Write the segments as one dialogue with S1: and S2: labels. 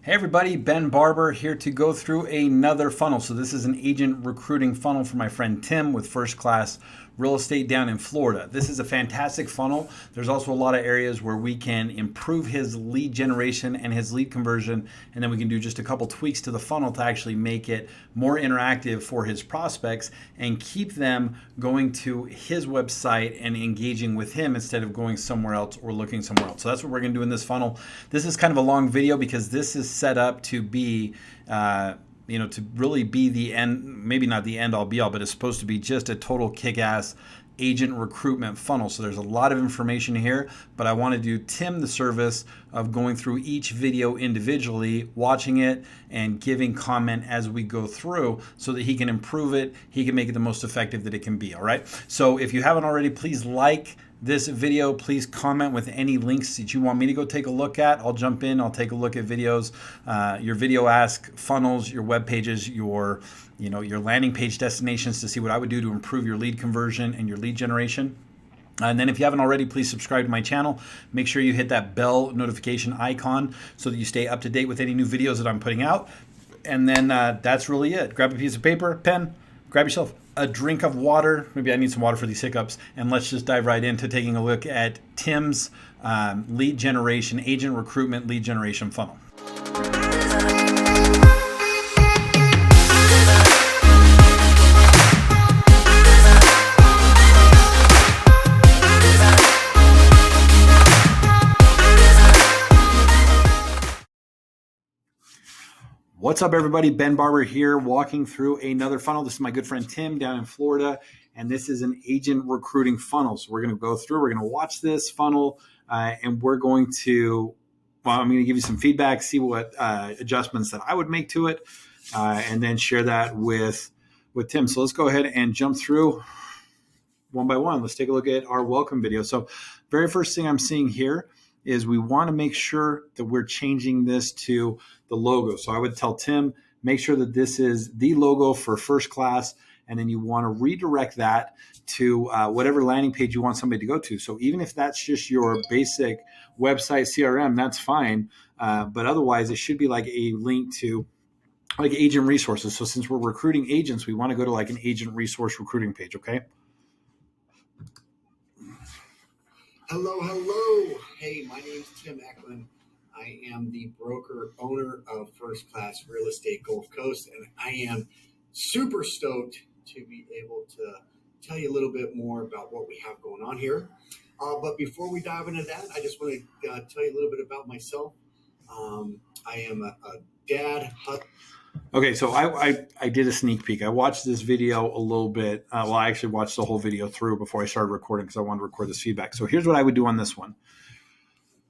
S1: Hey everybody, Ben Barber here to go through another funnel. So this is an agent recruiting funnel for my friend Tim with First Class Real Estate down in Florida. This is a fantastic funnel. There's also a lot of areas where we can improve his lead generation and his lead conversion, and then we can do just a couple tweaks to the funnel to actually make it more interactive for his prospects and keep them going to his website and engaging with him instead of going somewhere else or looking somewhere else. So that's what we're going to do in this funnel. This is kind of a long video because this is set up to be to really be the end, maybe not the end all be all, but it's supposed to be just a total kick-ass agent recruitment funnel. So there's a lot of information here, but I want to do Tim the service of going through each video individually, watching it and giving comment as we go through so that he can improve it, he can make it the most effective that it can be. All right. So if you haven't already, please like this video. Please comment with any links that you want me to go take a look at. I'll jump in, I'll take a look at videos, your Videoask funnels, your web pages, your landing page destinations to see what I would do to improve your lead conversion and your lead generation. And then if you haven't already, please subscribe to my channel. Make sure you hit that bell notification icon so that you stay up to date with any new videos that I'm putting out. And then that's really it. Grab a piece of paper, pen, grab yourself a drink of water. Maybe I need some water for these hiccups. And let's just dive right into taking a look at Tim's lead generation, agent recruitment lead generation funnel. What's up, everybody? Ben Barber here, walking through another funnel. This is my good friend Tim down in Florida, and this is an agent recruiting funnel. So we're going to go through, we're going to watch this funnel, and we're going to, I'm going to give you some feedback, see what adjustments that I would make to it, and then share that with Tim. So let's go ahead and jump through one by one. Let's take a look at our welcome video. So very first thing I'm seeing here is we want to make sure that we're changing this to the logo. So I would tell Tim, make sure that this is the logo for First Class, and then you want to redirect that to whatever landing page you want somebody to go to. So even if that's just your basic website CRM, that's fine. But otherwise, it should be like a link to like agent resources. So since we're recruiting agents, we want to go to like an agent resource recruiting page, okay?
S2: Hello. Hey, my name's Tim Eklund. I am the broker owner of First Class Real Estate Gulf Coast, and I am super stoked to be able to tell you a little bit more about what we have going on here. But before we dive into that, I just want to tell you a little bit about myself. I am a dad.
S1: Okay, so I did a sneak peek. I watched this video a little bit. I actually watched the whole video through before I started recording because I wanted to record this feedback. So here's what I would do on this one.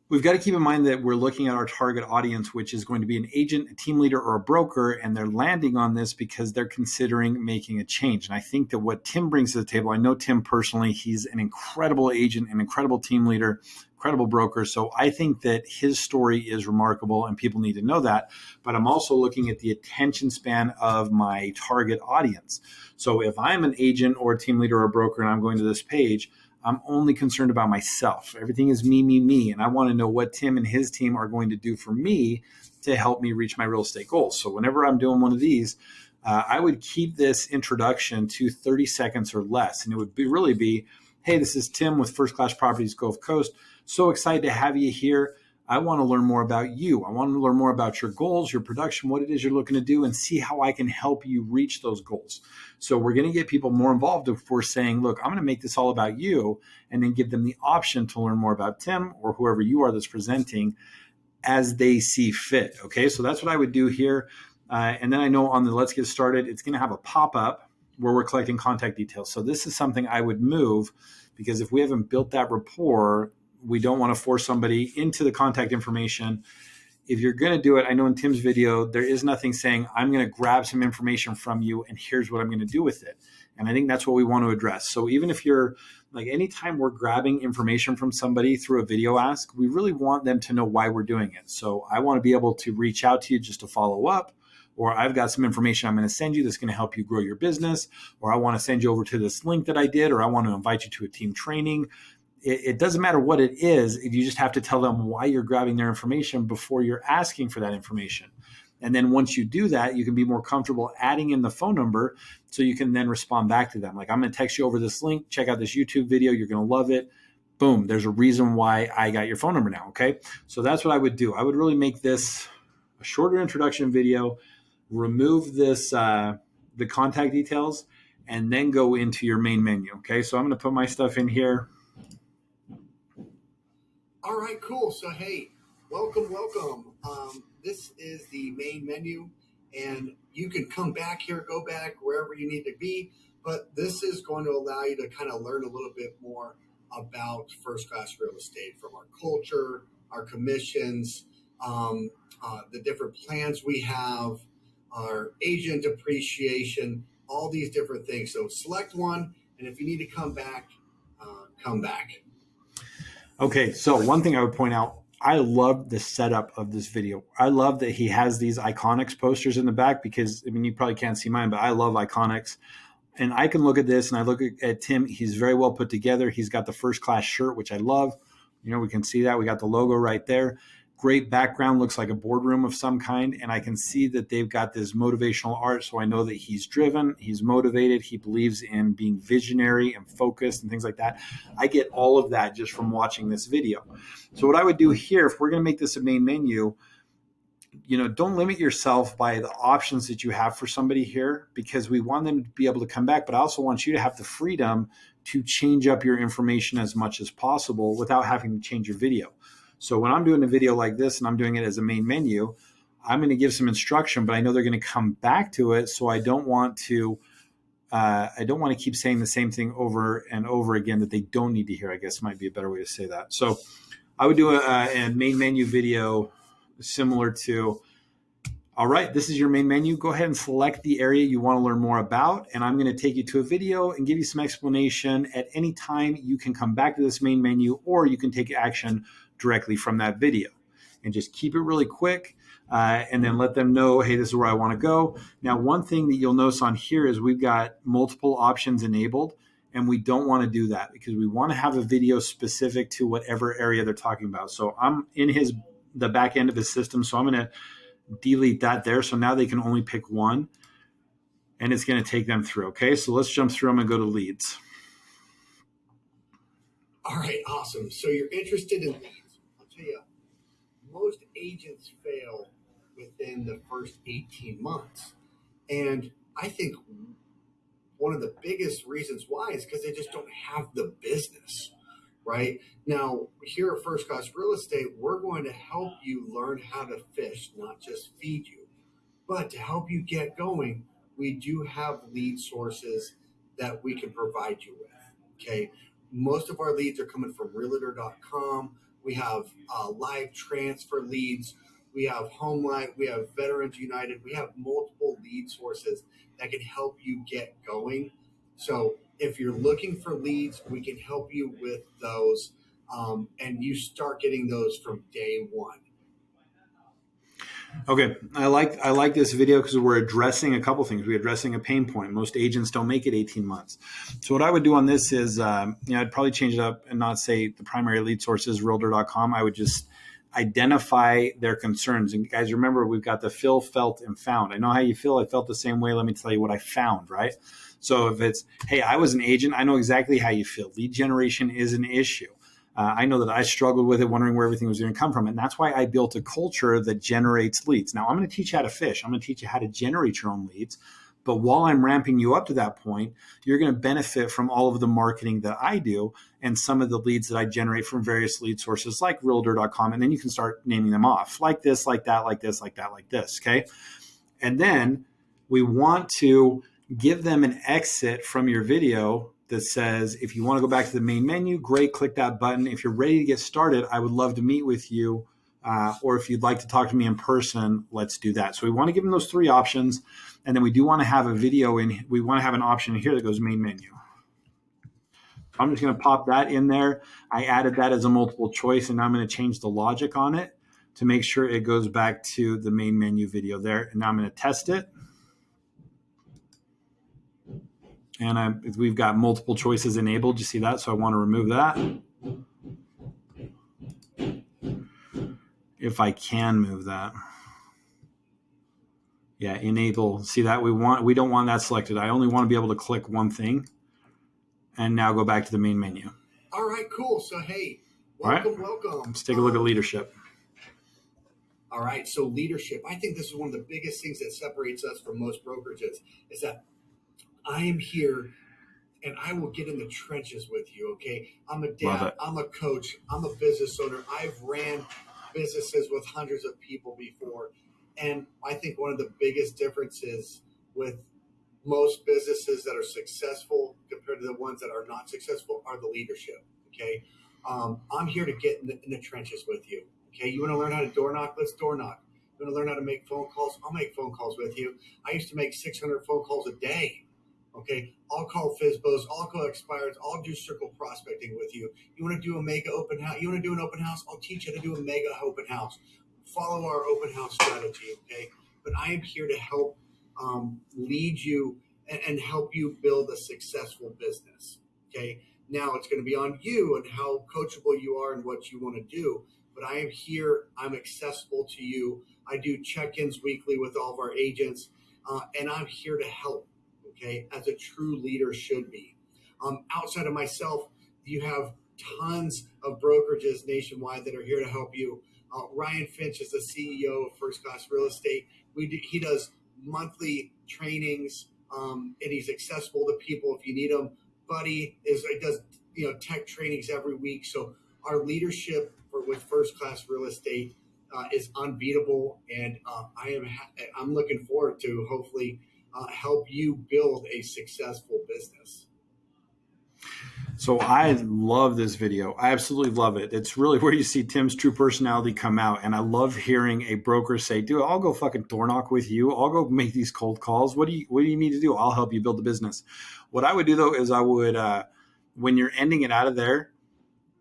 S1: We've got to keep in mind that we're looking at our target audience, which is going to be an agent, a team leader, or a broker, and they're landing on this because they're considering making a change. And I think that what Tim brings to the table, I know Tim personally, he's an incredible agent, an incredible team leader, incredible broker. So I think that his story is remarkable and people need to know that. But I'm also looking at the attention span of my target audience. So if I'm an agent or a team leader or a broker and I'm going to this page, I'm only concerned about myself. Everything is me. And I want to know what Tim and his team are going to do for me to help me reach my real estate goals. So whenever I'm doing one of these, I would keep this introduction to 30 seconds or less. And it would really be, hey, this is Tim with First Class Properties Gulf Coast. So excited to have you here. I want to learn more about you. I want to learn more about your goals, your production, what it is you're looking to do, and see how I can help you reach those goals. So we're going to get people more involved if we're saying, look, I'm going to make this all about you, and then give them the option to learn more about Tim or whoever you are that's presenting as they see fit. Okay, so that's what I would do here. And then I know on the Let's Get Started, it's going to have a pop-up where we're collecting contact details. So this is something I would move because if we haven't built that rapport, we don't want to force somebody into the contact information. If you're going to do it, I know in Tim's video, there is nothing saying, I'm going to grab some information from you and here's what I'm going to do with it. And I think that's what we want to address. So even if you're like, anytime we're grabbing information from somebody through a video ask, we really want them to know why we're doing it. So I want to be able to reach out to you just to follow up, or I've got some information I'm going to send you that's going to help you grow your business, or I want to send you over to this link that I did, or I want to invite you to a team training. it doesn't matter what it is. You just have to tell them why you're grabbing their information before you're asking for that information. And then once you do that, you can be more comfortable adding in the phone number so you can then respond back to them. Like, I'm going to text you over this link. Check out this YouTube video. You're going to love it. Boom. There's a reason why I got your phone number now. Okay. So that's what I would do. I would really make this a shorter introduction video, remove this, the contact details, and then go into your main menu. Okay. So I'm going to put my stuff in here.
S2: All right, cool. So, hey, welcome. This is the main menu, and you can come back here, go back wherever you need to be. But this is going to allow you to kind of learn a little bit more about first class real estate, from our culture, our commissions, the different plans we have, our agent appreciation, all these different things. So select one, and if you need to come back, come back.
S1: Okay, so one thing I would point out, I love the setup of this video. I love that he has these Iconics posters in the back because, I mean, you probably can't see mine, but I love Iconics. And I can look at this and I look at Tim. He's very well put together. He's got the first class shirt, which I love. You know, we can see that. We got the logo right there. Great background, looks like a boardroom of some kind. And I can see that they've got this motivational art. So I know that he's driven, he's motivated, he believes in being visionary and focused and things like that. I get all of that just from watching this video. So what I would do here, if we're going to make this a main menu, you know, don't limit yourself by the options that you have for somebody here, because we want them to be able to come back. But I also want you to have the freedom to change up your information as much as possible without having to change your video. So when I'm doing a video like this and I'm doing it as a main menu, I'm going to give some instruction, but I know they're going to come back to it. So I don't want to keep saying the same thing over and over again that they don't need to hear, I guess might be a better way to say that. So I would do a main menu video similar to, all right, this is your main menu. Go ahead and select the area you want to learn more about. And I'm going to take you to a video and give you some explanation. At any time, you can come back to this main menu, or you can take action directly from that video, and just keep it really quick. And then let them know, hey, this is where I want to go. Now, one thing that you'll notice on here is we've got multiple options enabled, and we don't want to do that because we want to have a video specific to whatever area they're talking about. So I'm in the back end of his system, so I'm going to delete that there. So now they can only pick one, and it's going to take them through. Okay, so let's jump through them and go to leads.
S2: All right, awesome. So you're interested in leads. I'll tell you, most agents fail within the first 18 months. And I think one of the biggest reasons why is because they just don't have the business, right? Now, here at First Class Real Estate, we're going to help you learn how to fish, not just feed you. But to help you get going, we do have lead sources that we can provide you with, okay? Most of our leads are coming from realtor.com. We have live transfer leads. We have HomeLight. We have Veterans United. We have multiple lead sources that can help you get going. So if you're looking for leads, we can help you with those, and you start getting those from day one.
S1: Okay, I like this video because we're addressing a couple things. We're addressing a pain point. Most agents don't make it 18 months. So what I would do on this is, I'd probably change it up and not say the primary lead source is realtor.com. I would just identify their concerns. And guys, remember, we've got the feel, felt, and found. I know how you feel. I felt the same way. Let me tell you what I found, right? So if it's, hey, I was an agent, I know exactly how you feel. Lead generation is an issue. I know that I struggled with it, wondering where everything was going to come from. And that's why I built a culture that generates leads. Now, I'm going to teach you how to fish. I'm going to teach you how to generate your own leads. But while I'm ramping you up to that point, you're going to benefit from all of the marketing that I do and some of the leads that I generate from various lead sources like realtor.com. And then you can start naming them off like this, like that, like this, like that, like this. Okay. And then we want to give them an exit from your video that says, if you want to go back to the main menu, great, click that button. If you're ready to get started, I would love to meet with you. Or if you'd like to talk to me in person, let's do that. So we want to give them those three options. And then we do want to have a video in, we want to have an option here that goes main menu. I'm just going to pop that in there. I added that as a multiple choice, and now I'm going to change the logic on it to make sure it goes back to the main menu video there. And now I'm going to test it. And we've got multiple choices enabled. You see that? So I want to remove that. if I can move that. Yeah, enable. See that we don't want that selected. I only want to be able to click one thing and now go back to the main menu.
S2: All right, cool. So, hey,
S1: All right,
S2: welcome.
S1: let's take a look at leadership.
S2: All right, so leadership. I think this is one of the biggest things that separates us from most brokerages is that I am here and I will get in the trenches with you, okay? I'm a dad, I'm a coach, I'm a business owner. I've ran businesses with hundreds of people before. And I think one of the biggest differences with most businesses that are successful compared to the ones that are not successful are the leadership, okay? I'm here to get in the trenches with you, okay? You want to learn how to door knock? Let's door knock. You want to learn how to make phone calls? I'll make phone calls with you. I used to make 600 phone calls a day. Okay, I'll call FISBOs, I'll call expireds, I'll do circle prospecting with you. You want to do a mega open house? You want to do an open house? I'll teach you how to do a mega open house. Follow our open house strategy, okay? But I am here to help lead you and help you build a successful business, okay? Now it's going to be on you and how coachable you are and what you want to do. But I am here, I'm accessible to you. I do check-ins weekly with all of our agents, and I'm here to help. Okay, as a true leader should be. Outside of myself, you have tons of brokerages nationwide that are here to help you. Ryan Finch is the CEO of First Class Real Estate. He does monthly trainings, and he's accessible to people if you need them. Buddy does tech trainings every week. So our leadership with First Class Real Estate is unbeatable, and I'm looking forward to hopefully help you build a successful business.
S1: So I love this video. I absolutely love it. It's really where you see Tim's true personality come out. And I love hearing a broker say, dude, I'll go fucking door knock with you. I'll go make these cold calls. What do you need to do? I'll help you build the business. What I would do though, is I would, when you're ending it out of there,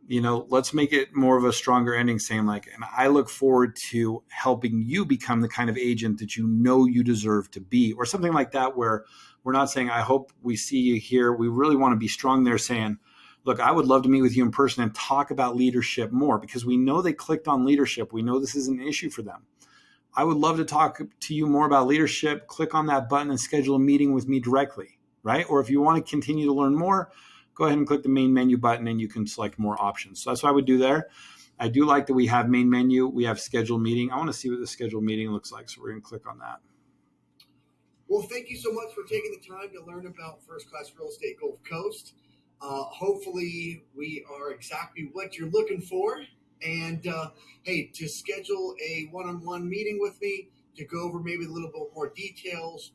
S1: let's make it more of a stronger ending saying like, and I look forward to helping you become the kind of agent that you deserve to be, or something like that, where we're not saying, I hope we see you here. We really want to be strong there saying, look, I would love to meet with you in person and talk about leadership more, because we know they clicked on leadership. We know this is an issue for them. I would love to talk to you more about leadership. Click on that button and schedule a meeting with me directly, right? Or if you want to continue to learn more, go ahead and click the main menu button and you can select more options. So that's what I would do there. I do like that we have main menu. We have scheduled meeting. I want to see what the scheduled meeting looks like. So we're going to click on that.
S2: Well, thank you so much for taking the time to learn about First Class Real Estate Gulf Coast. Hopefully we are exactly what you're looking for. And hey, to schedule a one-on-one meeting with me to go over maybe a little bit more details,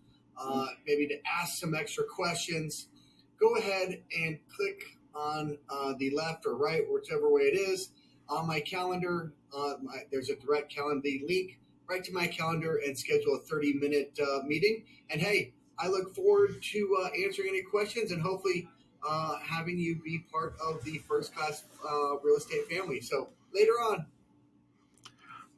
S2: maybe to ask some extra questions, go ahead and click on the left or right, whichever way it is, on my calendar. There's a direct calendar link right to my calendar and schedule a 30-minute meeting. And hey, I look forward to answering any questions and hopefully having you be part of the First Class Real Estate family. So later on.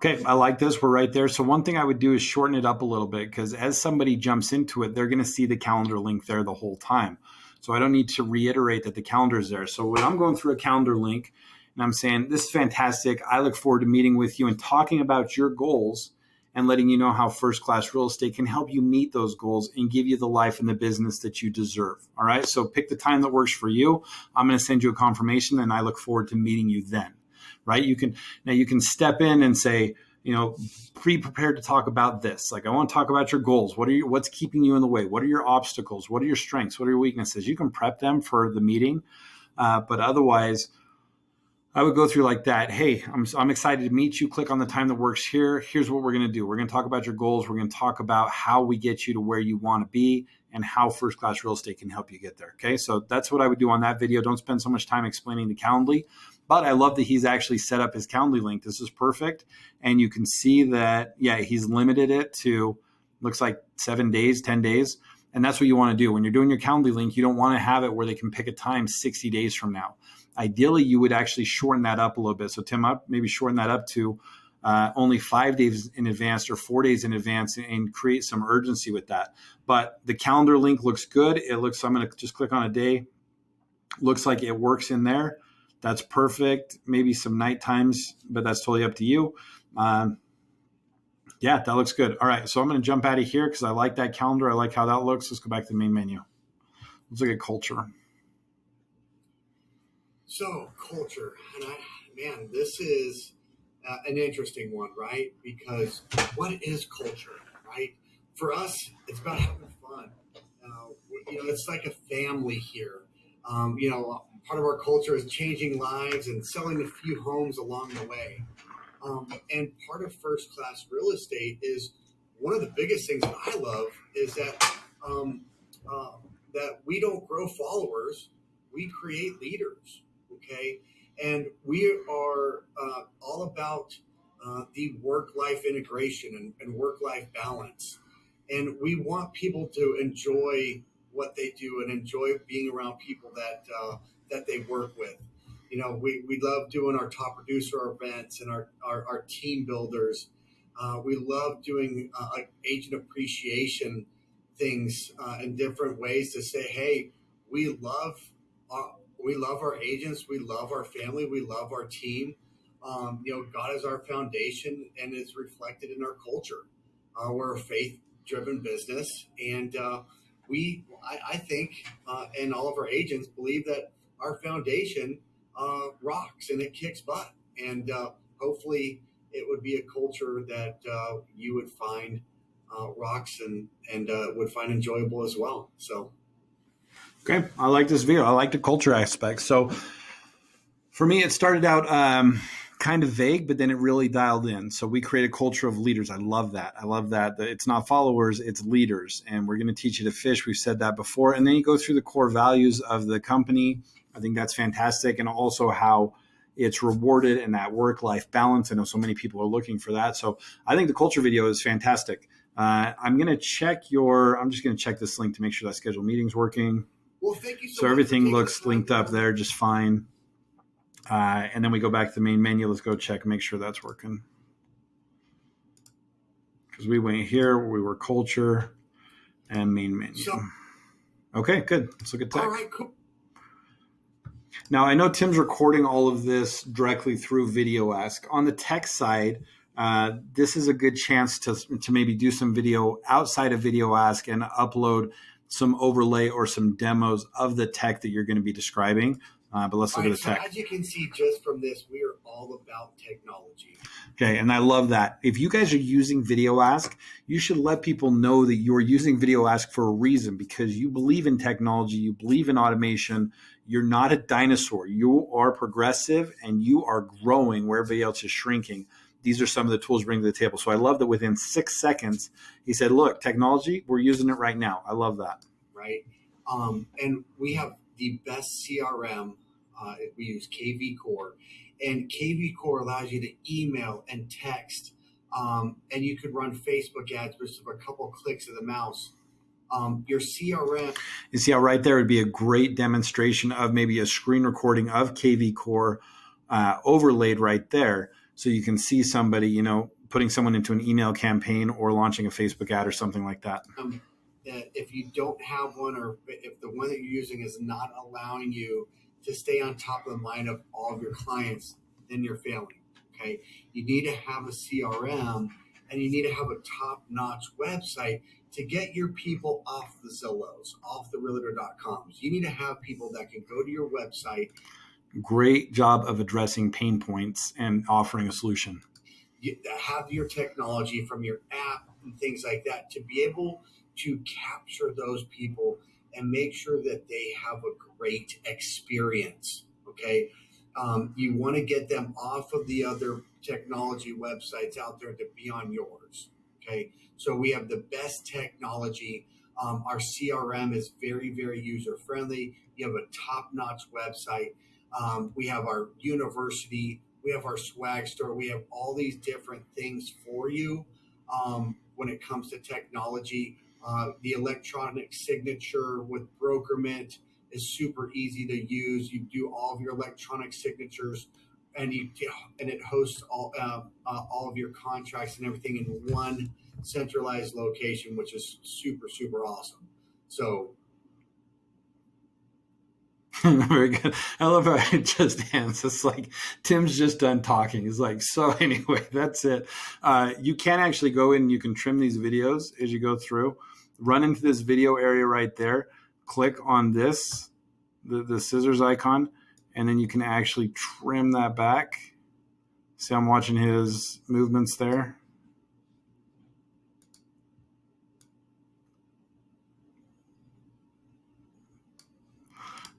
S1: Okay, I like this. We're right there. So one thing I would do is shorten it up a little bit, because as somebody jumps into it, they're going to see the calendar link there the whole time. So I don't need to reiterate that the calendar is there. So when I'm going through a calendar link and I'm saying, this is fantastic, I look forward to meeting with you and talking about your goals and letting you know how First Class Real Estate can help you meet those goals and give you the life and the business that you deserve. All right. So pick the time that works for you. I'm going to send you a confirmation and I look forward to meeting you then. Right. You can step in and say, pre-prepared to talk about this. Like, I want to talk about your goals. What's keeping you in the way? What are your obstacles? What are your strengths? What are your weaknesses? You can prep them for the meeting. But otherwise, I would go through like that. Hey, I'm excited to meet you. Click on the time that works here. Here's what we're going to do. We're going to talk about your goals. We're going to talk about how we get you to where you want to be and how First Class Real Estate can help you get there. Okay. So that's what I would do on that video. Don't spend so much time explaining the Calendly, but I love that he's actually set up his Calendly link. This is perfect. And you can see that, he's limited it to, looks like 7 days, 10 days. And that's what you want to do. When you're doing your Calendly link, you don't want to have it where they can pick a time 60 days from now. Ideally, you would actually shorten that up a little bit. So Tim, maybe shorten that up to only 5 days in advance or 4 days in advance and create some urgency with that. But the calendar link looks good. I'm going to just click on a day. Looks like it works in there. That's perfect. Maybe some night times, but that's totally up to you. Yeah, that looks good. All right, so I'm going to jump out of here because I like that calendar. I like how that looks. Let's go back to the main menu. Let's look at culture.
S2: So culture, man, this is an interesting one, right? Because what is culture, right? For us, it's about having fun. It's like a family here. Part of our culture is changing lives and selling a few homes along the way. And part of first class real estate is one of the biggest things that I love is um, uh, that we don't grow followers, we create leaders. Okay, and we are all about the work life integration and work life balance, and we want people to enjoy what they do and enjoy being around people that they work with. We love doing our top producer events and our team builders. We love doing agent appreciation things in different ways to say, hey, we love uh, we love our agents, we love our family, we love our team. God is our foundation and is reflected in our culture. We're a faith-driven business, and I think, and all of our agents believe that our foundation rocks and it kicks butt. And hopefully, it would be a culture that you would find rocks and would find enjoyable as well. So,
S1: Okay, I like this video. I like the culture aspect. So for me, it started out kind of vague, but then it really dialed in. So we create a culture of leaders. I love that. I love that. It's not followers, it's leaders. And we're going to teach you to fish. We've said that before. And then you go through the core values of the company. I think that's fantastic. And also how it's rewarded and that work-life balance. I know so many people are looking for that. So I think the culture video is fantastic. I'm going to I'm just going to check this link to make sure that scheduled meeting's working.
S2: well, thank you so
S1: So
S2: much.
S1: everything looks linked up there just fine. And then we go back to the main menu. Let's go check, make sure that's working. Because we went here, we were culture and main menu. Okay, good. Let's look at tech.
S2: All right, cool.
S1: Now, I know Tim's recording all of this directly through Videoask. On the tech side, this is a good chance to maybe do some video outside of Videoask and upload some overlay or some demos of the tech that you're going to be describing. But let's look at the tech.
S2: As you can see just from this, we are all about technology.
S1: Okay, and I love that. If you guys are using Videoask, you should let people know that you're using Videoask for a reason because you believe in technology, you believe in automation. You're not a dinosaur. You are progressive and you are growing where everybody else is shrinking. These are some of the tools bring to the table. So I love that within 6 seconds, he said, look, technology, we're using it right now. I love that.
S2: Right. And we have the best CRM. We use KV Core, and KV Core allows you to email and text, and you could run Facebook ads with a couple clicks of the mouse. Your CRM.
S1: You see how right there would be a great demonstration of maybe a screen recording of KV Core overlaid right there. So you can see somebody, putting someone into an email campaign or launching a Facebook ad or something like that.
S2: If you don't have one, or if the one that you're using is not allowing you to stay on top of the mind of all of your clients, then you're failing. Okay, you need to have a CRM and you need to have a top-notch website to get your people off the Zillows, off the Realtor.coms. You need to have people that can go to your website.
S1: Great job of addressing pain points and offering a solution.
S2: You have your technology from your app and things like that to be able to capture those people and make sure that they have a great experience. Okay. You want to get them off of the other technology websites out there to be on yours. Okay. So we have the best technology. Our CRM is very, very user friendly. You have a top notch website. We have our university. We have our swag store. We have all these different things for you when it comes to technology. The electronic signature with Brokerment is super easy to use. You do all of your electronic signatures, and it hosts all of your contracts and everything in one centralized location, which is super, super awesome. So
S1: Very good. I love how it just ends. It's like Tim's just done talking. He's like, so anyway, that's it. You can actually go in and you can trim these videos as you go through. Run into this video area right there. Click on this, the scissors icon, and then you can actually trim that back. See, I'm watching his movements there.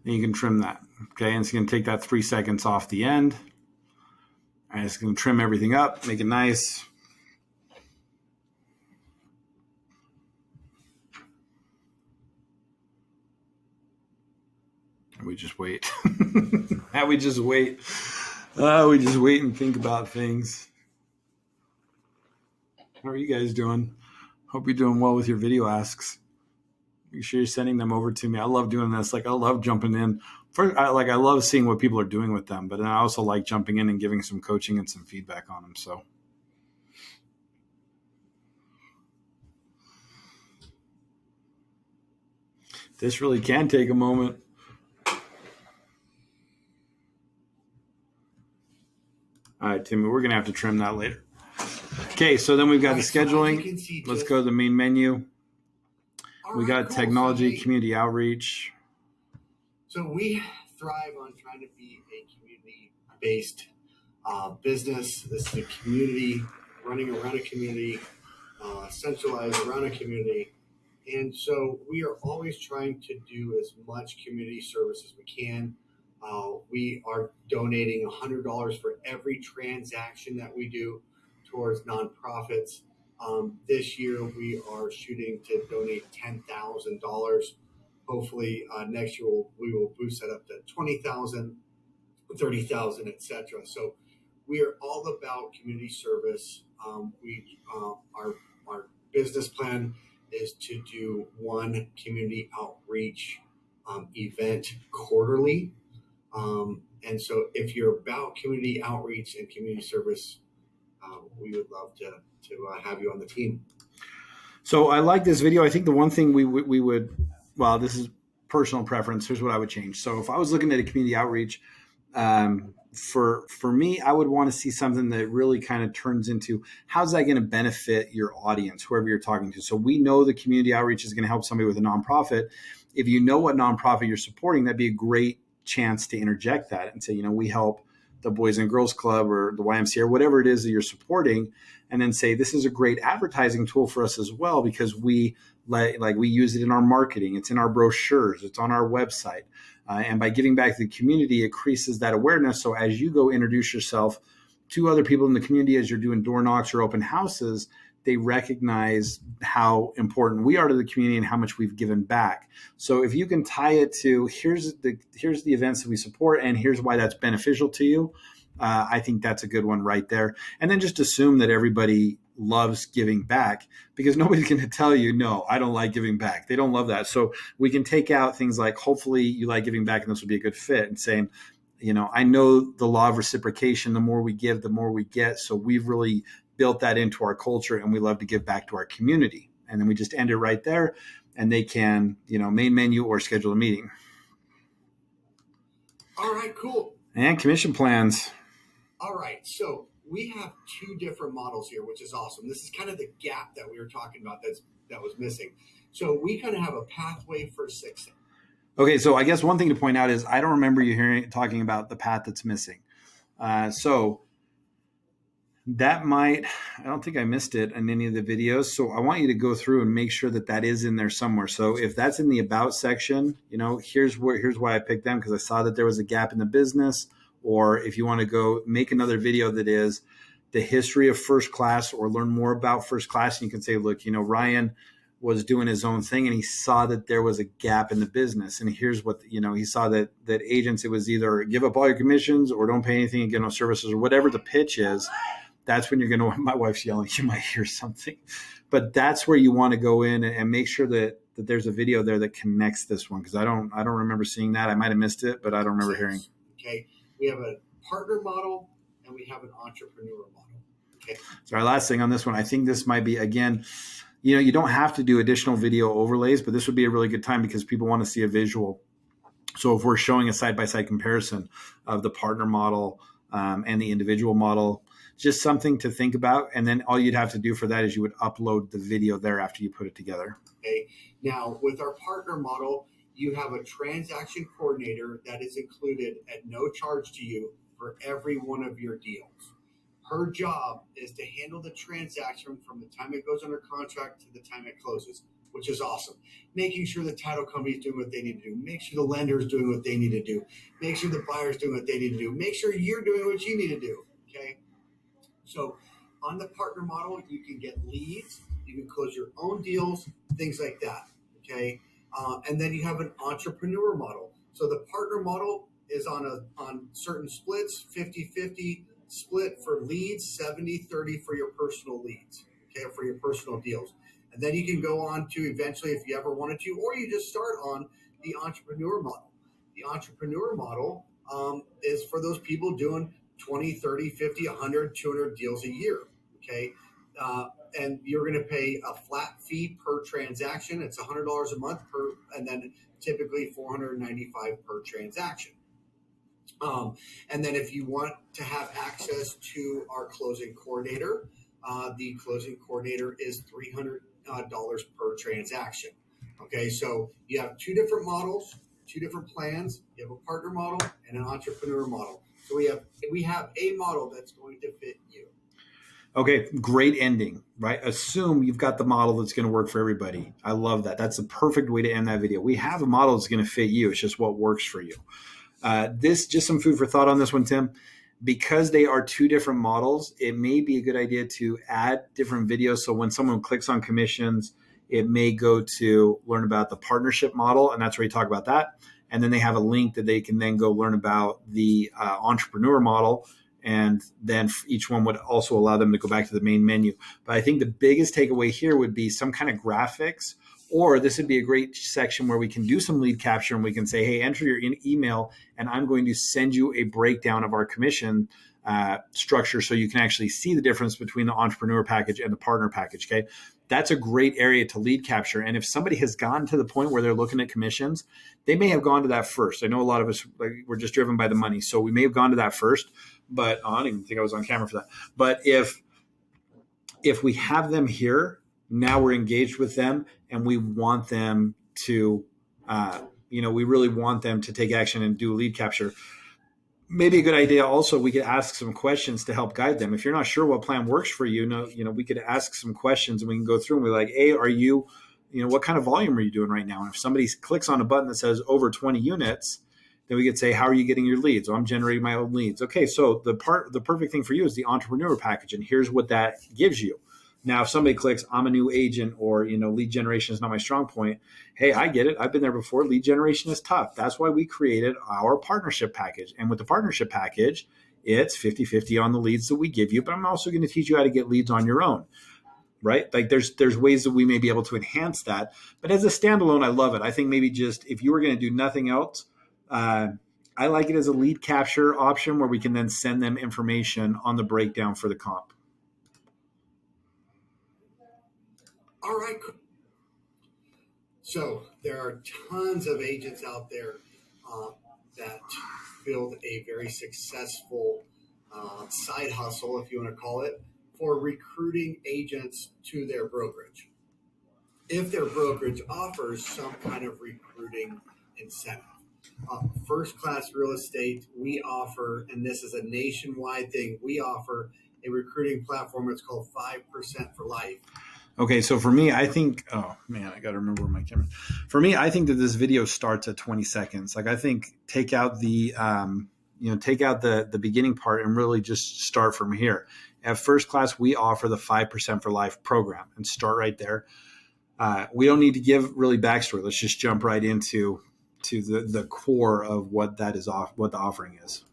S1: And you can trim that. Okay, and it's going to take that 3 seconds off the end. And it's going to trim everything up, make it nice. And we just wait. How we just wait. We just wait and think about things. How are you guys doing? Hope you're doing well with your video asks. Make sure you're sending them over to me. I love doing this. Like, I love jumping in. I love seeing what people are doing with them, but then I also like jumping in and giving some coaching and some feedback on them. So this really can take a moment. All right, Timmy, we're going to have to trim that later. Okay, so then we've got the scheduling. Let's go to the main menu. We got technology, community outreach.
S2: So we thrive on trying to be a community-based business. This is a community, running around a community, centralized around a community. And so we are always trying to do as much community service as we can. We are donating $100 for every transaction that we do towards nonprofits. This year, we are shooting to donate $10,000. Hopefully, next year we will boost that up to $20,000, $30,000, etc. So we are all about community service. Our business plan is to do one community outreach event quarterly. And so if you're about community outreach and community service, we would love to have you on the team.
S1: So I like this video. I think the one thing we would, well, this is personal preference. Here's what I would change. So if I was looking at a community outreach, for me, I would want to see something that really kind of turns into how's that going to benefit your audience, whoever you're talking to. So we know the community outreach is going to help somebody with a nonprofit. If you know what nonprofit you're supporting, that'd be a great chance to interject that and say, we help the Boys and Girls Club or the YMCA or whatever it is that you're supporting, and then say, this is a great advertising tool for us as well because we use it in our marketing. It's in our brochures. It's on our website. And by giving back to the community, it increases that awareness. So as you go introduce yourself to other people in the community, as you're doing door knocks or open houses, they recognize how important we are to the community and how much we've given back. So if you can tie it to here's the events that we support and here's why that's beneficial to you, I think that's a good one right there. And then just assume that everybody loves giving back because nobody's going to tell you, no, I don't like giving back. They don't love that. So we can take out things like, hopefully you like giving back and this will be a good fit, and saying, I know the law of reciprocation, the more we give, the more we get. So we've really built that into our culture and we love to give back to our community. And then we just end it right there and they can, main menu or schedule a meeting.
S2: All right, cool.
S1: And commission plans.
S2: All right. So we have two different models here, which is awesome. This is kind of the gap that we were talking about that was missing. So we kind of have a pathway for success.
S1: Okay. So I guess one thing to point out is I don't remember you talking about the path that's missing. So that I don't think I missed it in any of the videos. So I want you to go through and make sure that is in there somewhere. So if that's in the about section, here's why I picked them, because I saw that there was a gap in the business. Or if you want to go make another video that is the history of First Class or learn more about First Class, and you can say, look, Ryan was doing his own thing and he saw that there was a gap in the business. And here's what, he saw that agents, it was either give up all your commissions or don't pay anything and get no services or whatever the pitch is. That's when you're going to, my wife's yelling, you might hear something, but that's where you want to go in and make sure that there's a video there that connects this one. Cause I don't remember seeing that. I might've missed it, but I don't remember hearing.
S2: Okay. We have a partner model and we have an entrepreneur model. Okay.
S1: So our last thing on this one, I think this might be, again, you don't have to do additional video overlays, but this would be a really good time because people want to see a visual. So if we're showing a side-by-side comparison of the partner model and the individual model, just something to think about. And then all you'd have to do for that is you would upload the video there after you put it together.
S2: Okay. Now, with our partner model, you have a transaction coordinator that is included at no charge to you for every one of your deals. Her job is to handle the transaction from the time it goes under contract to the time it closes, which is awesome. Making sure the title company is doing what they need to do. Make sure the lender is doing what they need to do. Make sure the buyer is doing what they need to do. Make sure you're doing what you need to do. Okay. So on the partner model, you can get leads, you can close your own deals, things like that. Okay. And then you have an entrepreneur model. So the partner model is on certain splits, 50-50 split for leads, 70-30 for your personal leads, okay, for your personal deals. And then you can go on to eventually, if you ever wanted to, or you just start on the entrepreneur model. The entrepreneur model is for those people doing 20, 30, 50, 100, 200 deals a year, okay? And you're going to pay a flat fee per transaction. It's $100 a month per, and then typically $495 per transaction. And then if you want to have access to our closing coordinator, the closing coordinator is $300 per transaction. Okay, so you have two different models, two different plans. You have a partner model and an entrepreneur model. So we have a model that's going to fit you.
S1: Okay, great ending, right? Assume you've got the model that's going to work for everybody. I love that. That's the perfect way to end that video. We have a model that's going to fit you. It's just what works for you. This just some food for thought on this one, Tim. Because they are two different models, it may be a good idea to add different videos. So when someone clicks on commissions, it may go to learn about the partnership model, and that's where you talk about that. And then they have a link that they can then go learn about the entrepreneur model. And then each one would also allow them to go back to the main menu. But I think the biggest takeaway here would be some kind of graphics, or this would be a great section where we can do some lead capture and we can say, hey, enter your email and I'm going to send you a breakdown of our commission structure so you can actually see the difference between the entrepreneur package and the partner package. Okay. That's a great area to lead capture. And if somebody has gotten to the point where they're looking at commissions, they may have gone to that first. I know a lot of us, we're just driven by the money. So we may have gone to that first, but I don't even think I was on camera for that. But if we have them here, now we're engaged with them and we want them to, we really want them to take action and do lead capture. Maybe a good idea also, we could ask some questions to help guide them. If you're not sure what plan works for you, we could ask some questions and we can go through and we're like, hey, are you, what kind of volume are you doing right now? And if somebody clicks on a button that says over 20 units, then we could say, how are you getting your leads? Well, I'm generating my own leads. Okay, so the perfect thing for you is the entrepreneur package. And here's what that gives you. Now, if somebody clicks, I'm a new agent, or, lead generation is not my strong point. Hey, I get it. I've been there before. Lead generation is tough. That's why we created our partnership package. And with the partnership package, it's 50-50 on the leads that we give you, but I'm also going to teach you how to get leads on your own, right? Like there's ways that we may be able to enhance that. But as a standalone, I love it. I think maybe just if you were going to do nothing else, I like it as a lead capture option where we can then send them information on the breakdown for the comp.
S2: All right. So there are tons of agents out there that build a very successful side hustle, if you want to call it, for recruiting agents to their brokerage. If their brokerage offers some kind of recruiting incentive. First Class Real Estate, we offer, and this is a nationwide thing, we offer a recruiting platform. It's called 5% for Life.
S1: Okay, so for me, I think, oh man, I got to remember my camera. For me, I think that this video starts at 20 seconds. Like I think take out the beginning part and really just start from here. At First Class, we offer the 5% for Life program and start right there. We don't need to give really backstory. Let's just jump right into the core of what that is what the offering is.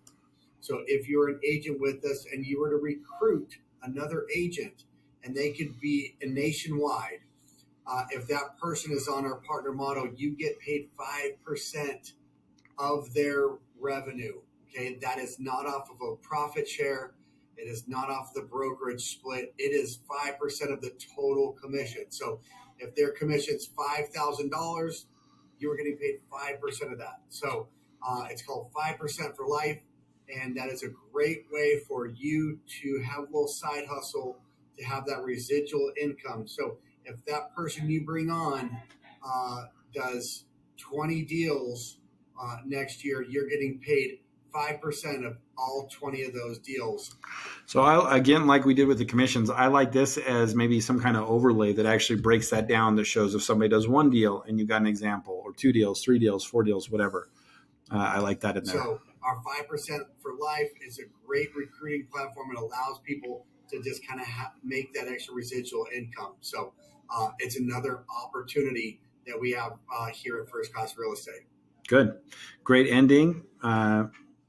S2: So if you're an agent with us and you were to recruit another agent, and they could be nationwide. If that person is on our partner model, you get paid 5% of their revenue. Okay, that is not off of a profit share. It is not off the brokerage split. It is 5% of the total commission. So if their commission is $5,000, you were getting paid 5% of that. So it's called 5% for life. And that is a great way for you to have a little side hustle, to have that residual income. So if that person you bring on does 20 deals next year, you're getting paid 5% of all 20 of those deals.
S1: So again, like we did with the commissions, I like this as maybe some kind of overlay that actually breaks that down, that shows if somebody does one deal and you got an example, or 2 deals, 3 deals, 4 deals, whatever. I like that in there.
S2: So our 5% for life is a great recruiting platform. It allows people to just kind of make that extra residual income. So it's another opportunity that we have here at First Class Real Estate.
S1: Good. Great ending.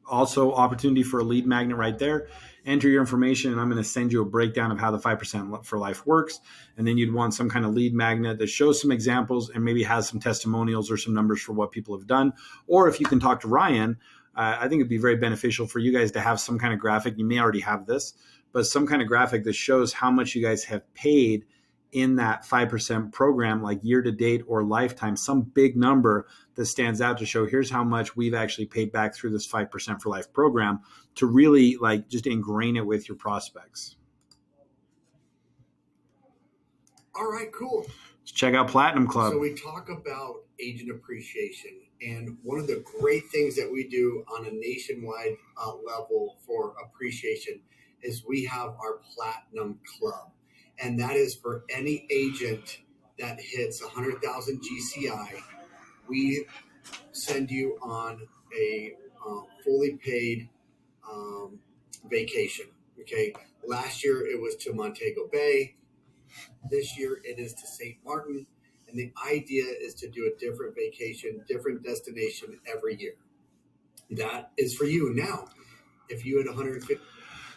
S1: Also, opportunity for a lead magnet right there. Enter your information, and I'm going to send you a breakdown of how the 5% for life works. And then you'd want some kind of lead magnet that shows some examples and maybe has some testimonials or some numbers for what people have done. Or if you can talk to Ryan, I think it'd be very beneficial for you guys to have some kind of graphic. You may already have this, but some kind of graphic that shows how much you guys have paid in that 5% program, like year to date or lifetime, some big number that stands out to show here's how much we've actually paid back through this 5% for life program, to really like just ingrain it with your prospects.
S2: All right, cool.
S1: Let's check out Platinum Club.
S2: So we talk about agent appreciation. And one of the great things that we do on a nationwide level for appreciation is we have our Platinum Club. And that is for any agent that hits 100,000 GCI. We send you on a fully paid vacation. Okay. Last year it was to Montego Bay. This year it is to St. Martin. And the idea is to do a different vacation, different destination every year. That is for you. Now, if you had 150.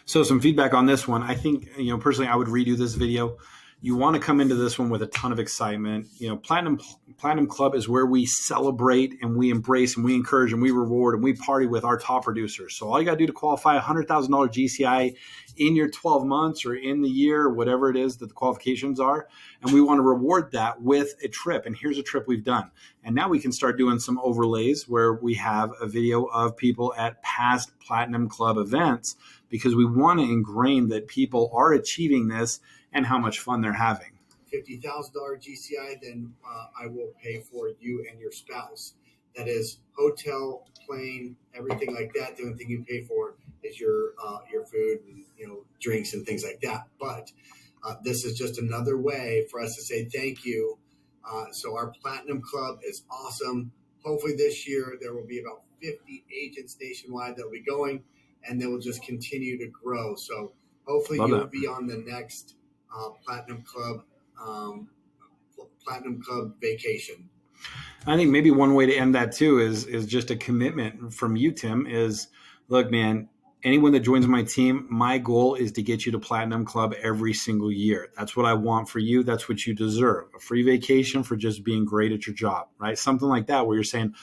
S1: So some feedback on this one. I think, personally, I would redo this video. You want to come into this one with a ton of excitement. Platinum Club is where we celebrate and we embrace and we encourage and we reward and we party with our top producers. So all you got to do to qualify $100,000 GCI in your 12 months or in the year, whatever it is that the qualifications are. And we want to reward that with a trip. And here's a trip we've done. And now we can start doing some overlays where we have a video of people at past Platinum Club events, because we want to ingrain that people are achieving this and how much fun they're having.
S2: $50,000 GCI, then I will pay for you and your spouse. That is hotel, plane, everything like that. The only thing you pay for is your food and drinks and things like that. But this is just another way for us to say thank you. So our Platinum Club is awesome. Hopefully this year there will be about 50 agents nationwide that will be going, and they will just continue to grow. So hopefully you'll be on the next Platinum Club vacation.
S1: I think maybe one way to end that too is just a commitment from you, Tim, is, look, man, anyone that joins my team, my goal is to get you to Platinum Club every single year. That's what I want for you. That's what you deserve. A free vacation for just being great at your job, right? Something like that, where you're saying,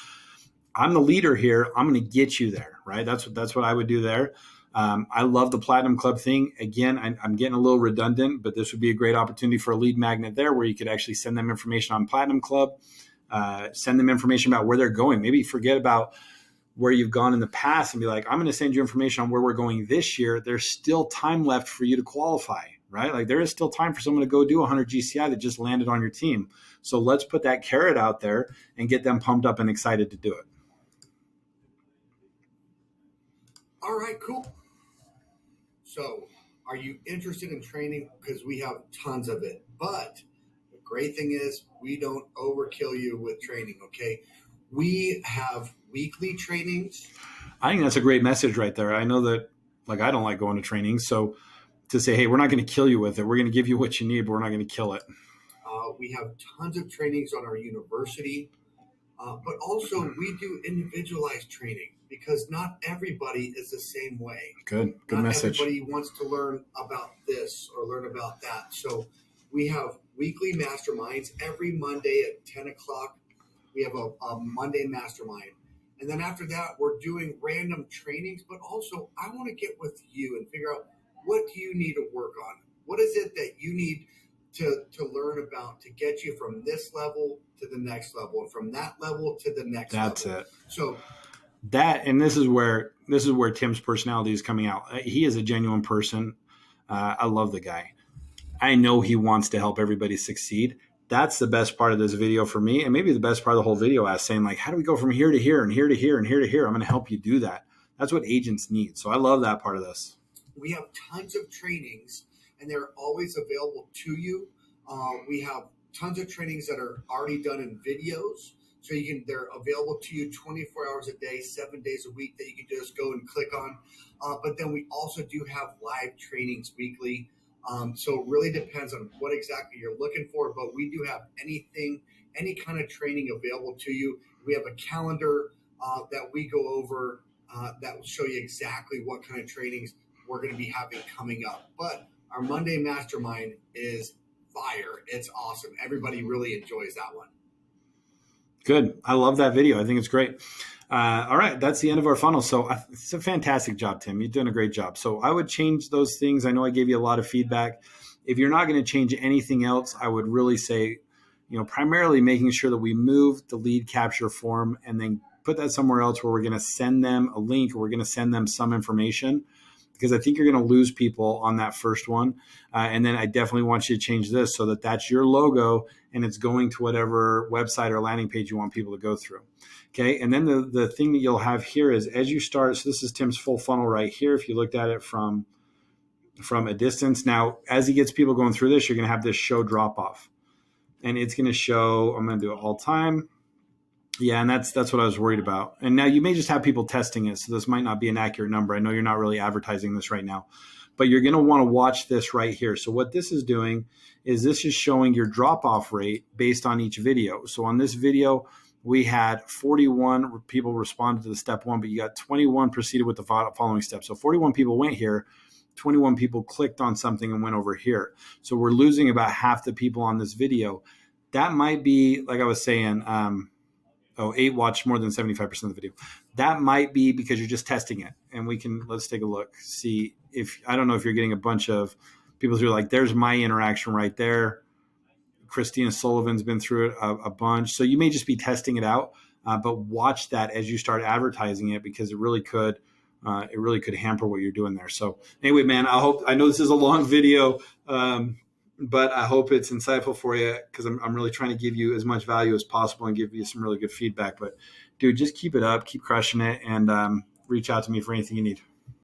S1: I'm the leader here. I'm going to get you there, right? That's what I would do there. I love the Platinum Club thing. Again, I'm getting a little redundant, but this would be a great opportunity for a lead magnet there, where you could actually send them information on Platinum Club, send them information about where they're going. Maybe forget about where you've gone in the past and be like, I'm going to send you information on where we're going this year. There's still time left for you to qualify, right? Like there is still time for someone to go do 100 GCI that just landed on your team. So let's put that carrot out there and get them pumped up and excited to do it.
S2: All right, cool. So are you interested in training? Because we have tons of it. But the great thing is we don't overkill you with training, okay? We have weekly trainings.
S1: I think that's a great message right there. I know that, I don't like going to training. So to say, hey, we're not going to kill you with it. We're going to give you what you need, but we're not going to kill it.
S2: We have tons of trainings on our university. But also we do individualized training, because not everybody is the same way.
S1: Good message.
S2: Not everybody wants to learn about this or learn about that. So we have weekly masterminds every Monday at 10 o'clock. We have a Monday mastermind. And then after that, we're doing random trainings. But also, I want to get with you and figure out, what do you need to work on? What is it that you need to learn about, to get you from this level to the next level, and from that level to the next
S1: That's
S2: level.
S1: it.
S2: So
S1: And this is where Tim's personality is coming out. He is a genuine person. I love the guy. I know he wants to help everybody succeed. That's the best part of this video for me, and maybe the best part of the whole video, as saying like, how do we go from here to here and here to here and here to here? I'm going to help you do that. That's what agents need. So I love that part of this.
S2: we have tons of trainings, and they're always available to you. We have tons of trainings that are already done in videos, so they're available to you 24 hours a day, 7 days a week, that you can just go and click on. But then we also do have live trainings weekly. So it really depends on what exactly you're looking for, but we do have any kind of training available to you. We have a calendar that we go over that will show you exactly what kind of trainings we're going to be having coming up. But our Monday Mastermind is fire. It's awesome. Everybody really enjoys that one.
S1: Good. I love that video. I think it's great. All right. That's the end of our funnel. So it's a fantastic job, Tim. You're doing a great job. So I would change those things. I know I gave you a lot of feedback. If you're not going to change anything else, I would really say, primarily making sure that we move the lead capture form and then put that somewhere else where we're going to send them a link or we're going to send them some information, because I think you're going to lose people on that first one. And then I definitely want you to change this so that that's your logo and it's going to whatever website or landing page you want people to go through. Okay. And then the thing that you'll have here is as you start, so this is Tim's full funnel right here. If you looked at it from a distance, now, as he gets people going through this, you're going to have this show drop off, and it's going to show, I'm going to do it all time. Yeah, and that's what I was worried about. And now you may just have people testing it, so this might not be an accurate number. I know you're not really advertising this right now, but you're going to want to watch this right here. So what this is doing is this is showing your drop-off rate based on each video. So on this video, we had 41 people responded to the step one, but you got 21 proceeded with the following steps. So 41 people went here, 21 people clicked on something and went over here. So we're losing about half the people on this video. That might be, like I was saying, 8 watched more than 75% of the video. That might be because you're just testing it. And let's take a look, see if, I don't know if you're getting a bunch of people who are like, there's my interaction right there. Christina Sullivan's been through it a bunch. So you may just be testing it out, but watch that as you start advertising it, because it really could hamper what you're doing there. So anyway, man, I know this is a long video, but I hope it's insightful for you, because I'm really trying to give you as much value as possible and give you some really good feedback. But dude, just keep it up, keep crushing it, and reach out to me for anything you need.